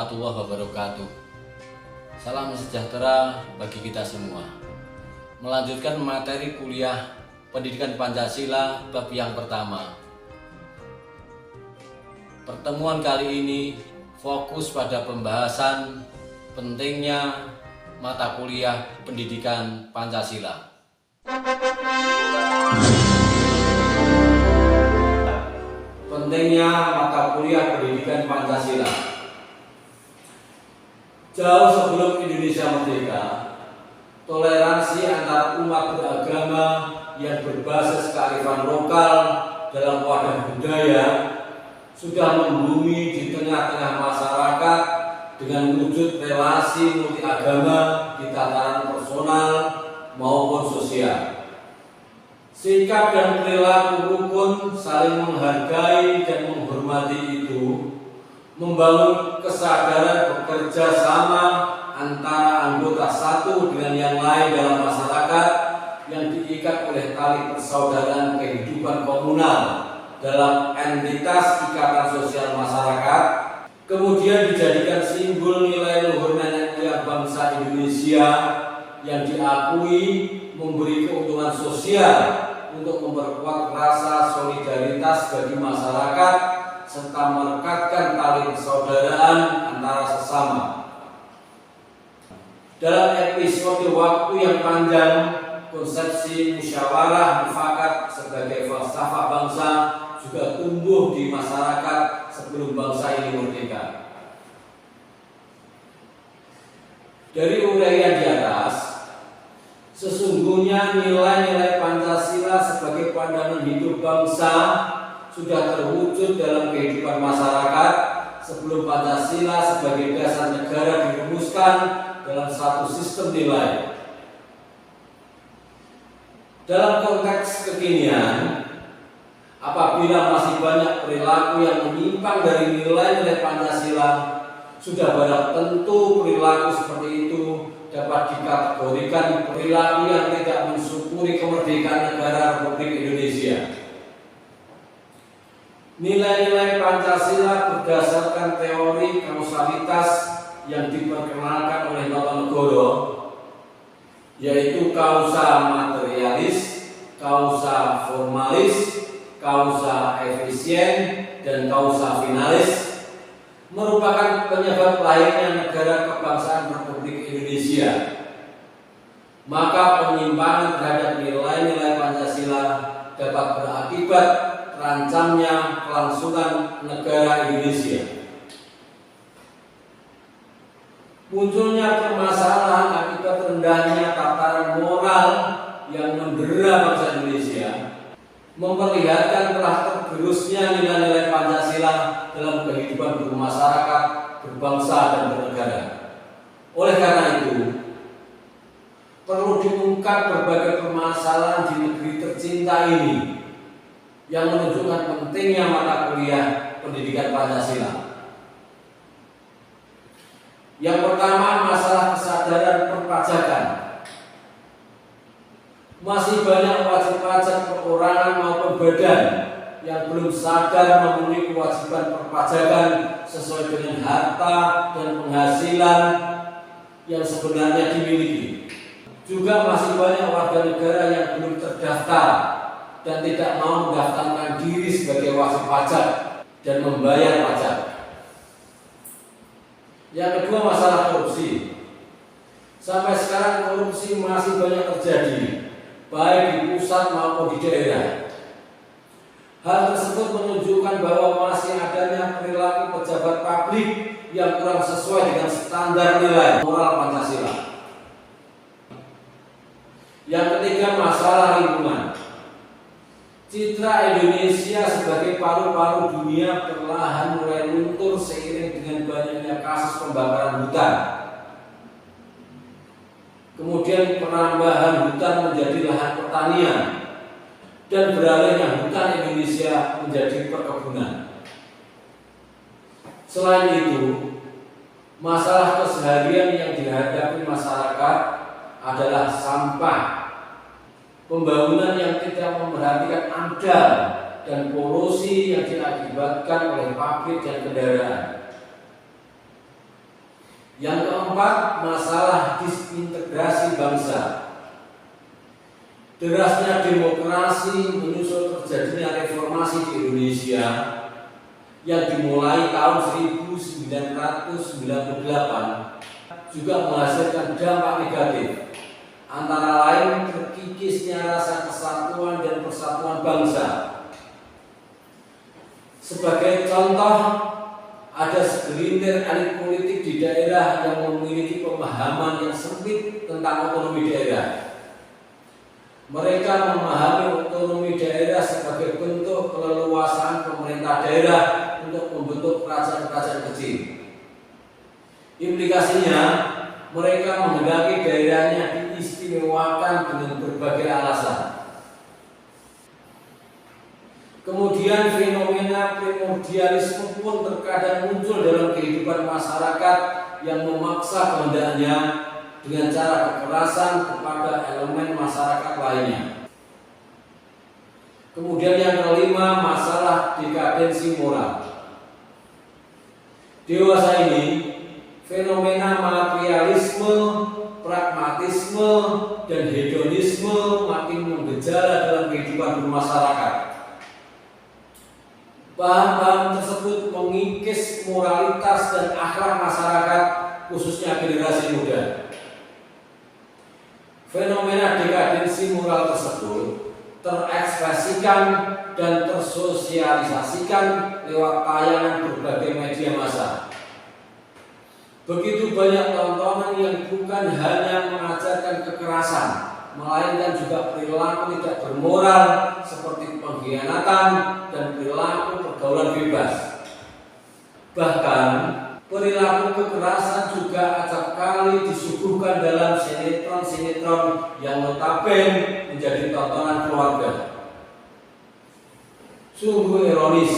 warahmatullahi wabarakatuh. Salam sejahtera bagi kita semua. Melanjutkan materi kuliah Pendidikan Pancasila bab yang pertama. Pertemuan kali ini fokus pada pembahasan pentingnya mata kuliah Pendidikan Pancasila. Pentingnya mata kuliah Pendidikan Pancasila. Jauh sebelum Indonesia merdeka, toleransi antar umat beragama yang berbasis kearifan lokal dalam wadah budaya sudah membumi di tengah-tengah masyarakat dengan wujud relasi multiagama di tataran personal maupun sosial. Sikap dan perilaku rukun saling menghargai dan menghormati itu membangun kesadaran bekerja sama antara anggota satu dengan yang lain dalam masyarakat yang diikat oleh tali persaudaraan kehidupan komunal dalam entitas ikatan sosial masyarakat, kemudian dijadikan simbol nilai luhur nenek moyang bangsa Indonesia yang diakui memberi keuntungan sosial untuk memperkuat rasa solidaritas bagi masyarakat serta merekatkan tali persaudaraan antara sesama. Dalam episode waktu yang panjang, konsepsi musyawarah mufakat sebagai falsafah bangsa juga tumbuh di masyarakat sebelum bangsa ini merdeka. Dari uraian di atas, sesungguhnya nilai-nilai Pancasila sebagai pandangan hidup bangsa sudah terwujud dalam kehidupan masyarakat sebelum Pancasila sebagai dasar negara dirumuskan dalam satu sistem nilai. Dalam konteks kekinian, apabila masih banyak perilaku yang menyimpang dari nilai-nilai Pancasila, sudah barang tentu perilaku seperti itu dapat dikategorikan perilaku yang tidak mensyukuri kemerdekaan negara Republik Indonesia. Nilai-nilai Pancasila berdasarkan teori kausalitas yang diperkenalkan oleh Notonegoro, yaitu kausa materialis, kausa formalis, kausa efisien, dan kausa finalis, merupakan penyebab lahirnya negara kebangsaan Republik Indonesia. Maka penyimpangan terhadap nilai-nilai Pancasila dapat berakibat terancamnya kelangsungan negara Indonesia. Munculnya permasalahan akibat rendahnya tataran moral yang mendera bangsa Indonesia memperlihatkan telah tergerusnya nilai-nilai Pancasila dalam kehidupan bermasyarakat, berbangsa, dan bernegara. Oleh karena itu, perlu diungkap berbagai permasalahan di negeri tercinta ini yang menunjukkan pentingnya mata kuliah Pendidikan Pancasila. Yang pertama, masalah kesadaran perpajakan. Masih banyak wajib pajak perorangan maupun badan yang belum sadar memenuhi kewajiban perpajakan sesuai dengan harta dan penghasilan yang sebenarnya dimiliki. Juga masih banyak warga negara yang belum terdaftar dan tidak mau mendaftarkan diri sebagai wajib pajak dan membayar pajak. Yang kedua, masalah korupsi. Sampai sekarang korupsi masih banyak terjadi, baik di pusat maupun di daerah. Hal tersebut menunjukkan bahwa masih adanya perilaku pejabat publik yang kurang sesuai dengan standar nilai moral Pancasila. Yang ketiga, masalah lingkungan. Citra Indonesia sebagai paru-paru dunia perlahan mulai luntur seiring dengan banyaknya kasus pembakaran hutan. Kemudian penambahan hutan menjadi lahan pertanian dan beralihnya hutan Indonesia menjadi perkebunan. Selain itu, masalah keseharian yang dihadapi masyarakat adalah sampah, pembangunan yang tidak memperhatikan AMDAL, dan polusi yang diakibatkan oleh pabrik dan kendaraan. Yang keempat, masalah disintegrasi bangsa. Derasnya demokrasi menyusul terjadinya reformasi di Indonesia yang dimulai tahun 1998 juga menghasilkan dampak negatif, antara lain terkikisnya rasa kesatuan dan persatuan bangsa. Sebagai contoh, ada segelintir elit politik di daerah yang memiliki pemahaman yang sempit tentang otonomi daerah. Mereka memahami otonomi daerah sebagai bentuk keleluasaan pemerintah daerah untuk membentuk kerajaan-kerajaan kecil. Implikasinya, mereka menghendaki daerahnya diistimewakan dengan berbagai alasan. Kemudian fenomena primordialisme pun terkadang muncul dalam kehidupan masyarakat yang memaksa kehendaknya dengan cara kekerasan kepada elemen masyarakat lainnya. Kemudian yang kelima, masalah dekadensi moral. Dewasa ini, fenomena materialisme, pragmatisme, dan hedonisme makin menggejala dalam kehidupan bermasyarakat. Paham-paham tersebut mengikis moralitas dan akhlak masyarakat, khususnya generasi muda. Fenomena dekadensi moral tersebut terekspresikan dan tersosialisasikan lewat tayangan berbagai media massa. Begitu banyak tontonan yang bukan hanya mengajarkan kekerasan, melainkan juga perilaku tidak bermoral seperti pengkhianatan dan perilaku pergaulan bebas. Bahkan perilaku kekerasan juga acap kali disuguhkan dalam sinetron-sinetron yang notabene menjadi tontonan keluarga. Sungguh ironis,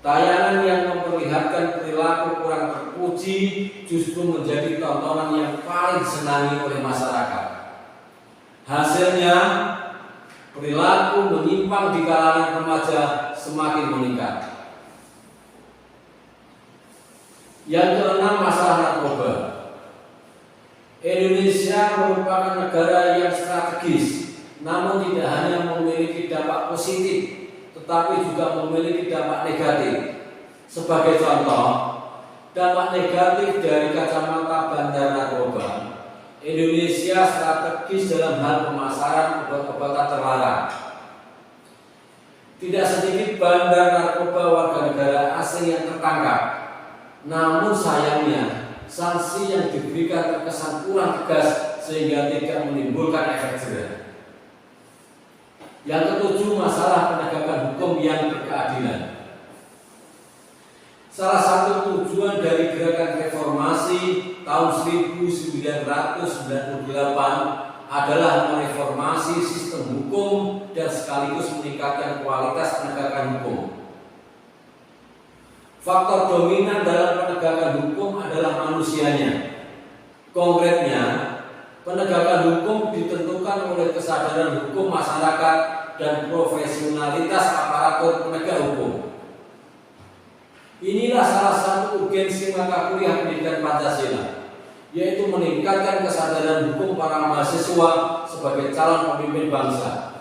tayangan yang memperlihatkan perilaku kurang terpuji justru menjadi tontonan yang paling disenangi oleh masyarakat. Hasilnya, perilaku menyimpang di kalangan remaja semakin meningkat. Yang keenam, masalah narkoba. Indonesia merupakan negara yang strategis, namun tidak hanya memiliki dampak positif, tetapi juga memiliki dampak negatif. Sebagai contoh, dampak negatif dari kacamata bandar narkoba, Indonesia strategis dalam hal pemasaran obat-obatan terlarang. Tidak sedikit bandar narkoba warga negara asing yang tertangkap. Namun sayangnya, sanksi yang diberikan terkesan kurang tegas sehingga tidak menimbulkan efek jerah. Yang ketujuh, masalah penegakan hukum yang berkeadilan. Salah satu tujuan dari gerakan reformasi tahun 1998 adalah mereformasi sistem hukum dan sekaligus meningkatkan kualitas penegakan hukum. Faktor dominan dalam penegakan hukum adalah manusianya. Konkretnya, penegakan hukum ditentukan oleh kesadaran hukum masyarakat dan profesionalitas aparatur penegak hukum. Inilah salah satu urgensi mata kuliah pendidikan Pancasila, yaitu meningkatkan kesadaran hukum para mahasiswa sebagai calon pemimpin bangsa.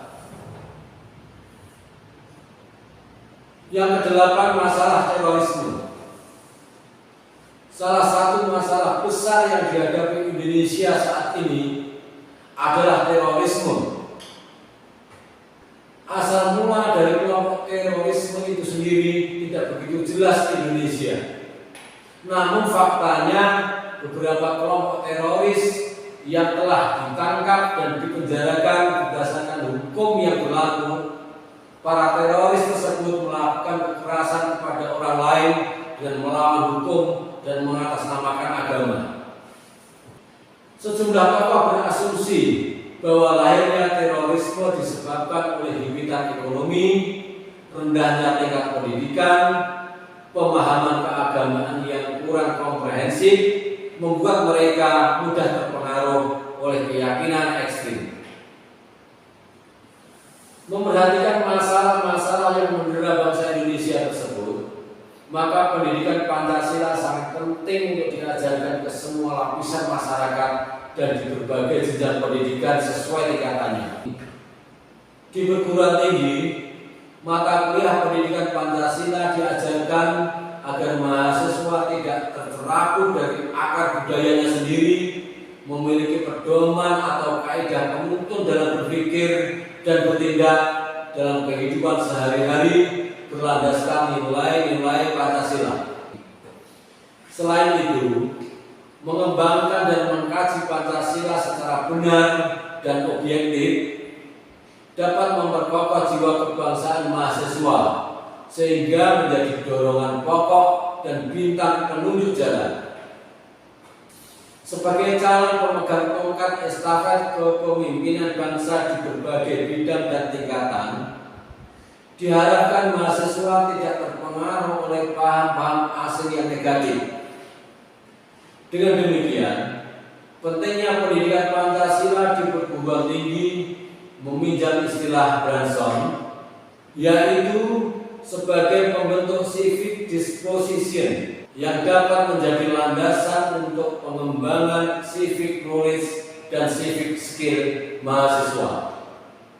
Yang kedelapan, masalah terorisme. Salah satu masalah besar yang dihadapi Indonesia saat ini adalah terorisme. Asal mula dari kelompok terorisme itu sendiri tidak begitu jelas di Indonesia. Namun faktanya beberapa kelompok teroris yang telah ditangkap dan dipenjarakan berdasarkan hukum yang berlaku, para teroris tersebut melakukan kekerasan kepada orang lain dan melawan hukum dan mengatasnamakan agama. Sejumlah tokoh berasumsi bahwa lahirnya terorisme disebabkan oleh himpitan ekonomi, rendahnya tingkat pendidikan, pemahaman keagamaan yang kurang komprehensif, membuat mereka mudah terpengaruh oleh keyakinan ekstrim. Memperhatikan masalah-masalah yang mendera bangsa Indonesia tersebut, maka pendidikan Pancasila sangat penting untuk diajarkan ke semua lapisan masyarakat dan di berbagai jenjang pendidikan sesuai tingkatannya. Di perguruan tinggi, mata kuliah pendidikan Pancasila diajarkan agar mahasiswa tidak tercerabut dari akar budayanya sendiri, memiliki pedoman atau kaidah penuntun dalam berpikir dan bertindak dalam kehidupan sehari-hari berlandaskan nilai-nilai Pancasila. Selain itu, mengembangkan dan mengkaji Pancasila secara benar dan objektif dapat memperkokoh jiwa kebangsaan mahasiswa sehingga menjadi dorongan pokok dan bintang penunjuk jalan. Sebagai calon pemegang tongkat estafet kepemimpinan bangsa di berbagai bidang dan tingkatan, diharapkan mahasiswa tidak terpengaruh oleh paham-paham asing yang negatif. Dengan demikian, pentingnya pendidikan Pancasila di perguruan tinggi meminjam istilah Branson, yaitu sebagai pembentuk civic disposition yang dapat menjadi landasan untuk pengembangan civic knowledge dan civic skill mahasiswa.